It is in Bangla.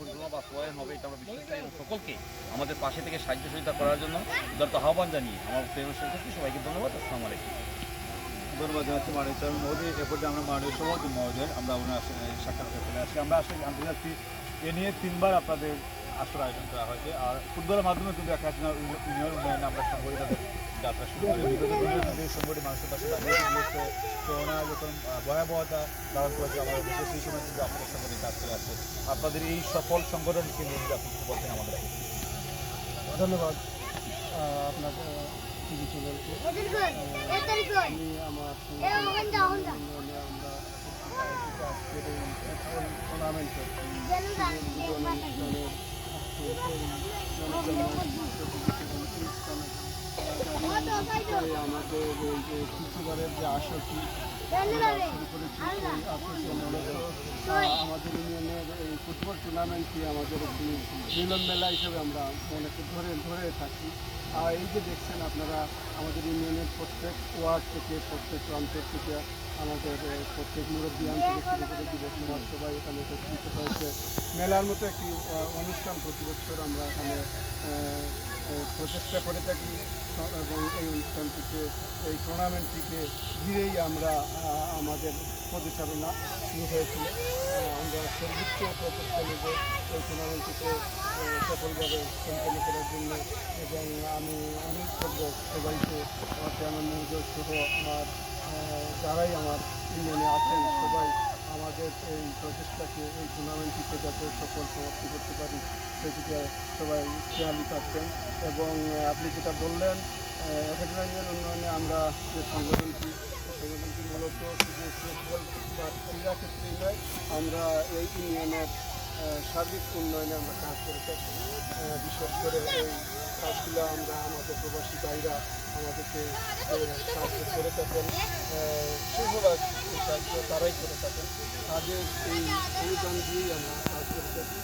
পরিকল্পনা বাস্তবায়ন হবে এটা আমরা বিশ্বাস করি এবং সকলকে আমাদের পাশে থেকে সাহায্য সহযোগিতা করার জন্য উদারত আহ্বান জানিয়ে আমার প্রিয় সরকারকে সবাইকে ধন্যবাদ। আসসালামু আলাইকুম। ধন্যবাদ জানাচ্ছি মাননীয় চেয়ারম্যান মহোদয়। এ পর্যায়ে আমরা মাননীয় সভাপতি মহোদয় আমরা ওনার সাক্ষাৎ চলে আসছি। আমরা আসলে জানতে চাচ্ছি এ নিয়ে 3বার আপনাদের আসর আয়োজন করা হয়েছে, আর ফুটবলের মাধ্যমে কিন্তু দেখা যাচ্ছে না ইউনিয়ন উন্নয়নে আমরা সংগঠিত যাত্রা শুরু করি। বিগত দিনের কিন্তু সংগঠিত মানুষের পাশে দাঁড়িয়ে গিয়েছে। করোনা যখন ভয়াবহতা ধারণ করেছে আমাদের দেশে, সেই সময় কিন্তু আপনাদের সঙ্গে কাজ করে আসছে। আপনাদের এই সফল সংগঠনকে নিয়ে যদি আপনি কিছু বলছেন আমাদের। ধন্যবাদ আপনাকে টিভি চ্যানেলকে। আমি আমার আমরা আজকের এই টুর্নামেন্টের আমাদের এই যে তৃতীয়বারের যে আসরটি শুরু করেছি, সেই আসরটি আমাদের ইউনিয়নের এই ফুটবল টুর্নামেন্টটি আমাদের একটি মিলন মেলা হিসেবে আমরা মনে ধরে থাকি। আর এই যে দেখছেন আপনারা আমাদের ইউনিয়নের প্রত্যেক ওয়ার্ড থেকে প্রত্যেক প্রান্তর থেকে আমাদের প্রত্যেক মুরব্বিয়ান থেকে শুরু করে যুব সমাজ সবাই এখানে একত্রিত হয়েছে। মেলার মতো একটি অনুষ্ঠান প্রতি বছর আমরা এখানে প্রচেষ্টা করে থাকি এবং এই অনুষ্ঠানটিকে এই টুর্নামেন্টটিকে ঘিরেই আমরা আমাদের পরিচালনা শুরু হয়েছিল। আমরা সর্বোচ্চ প্রচেষ্টা নেব এই টুর্নামেন্টটিকে সফলভাবে সম্পন্ন করার জন্য, এবং আমি অনুরোধ করব সবাইকে, আমার চেয়ারম্যান মহোদয় সহ আমার যারাই আমার ইউনিয়নে আছেন সবাই আমাদের এই প্রচেষ্টাকে এই টুর্নামেন্টটিকে যাতে সফল সমাপ্তি করতে পারি সেদিকে সবাই খেয়ালি থাকবেন। এবং আপনি যেটা বললেন একাডেমি ইউনিয়ন উন্নয়নে আমরা যে সংগঠনটি মূলত শুধু ফুটবল বা ক্রীড়া ক্ষেত্রেই নয়, আমরা এই ইউনিয়নের সার্বিক উন্নয়নে আমরা কাজ করে থাকি। বিশেষ করে এই কাজগুলো আমরা আমাদের প্রবাসী ভাইরা আমাদেরকে সাহায্য করে থাকেন, সিংহভাগ সাহায্য তারাই করে থাকেন। তাদের এই অনুদান দিয়েই আমরা কাজ করে থাকি।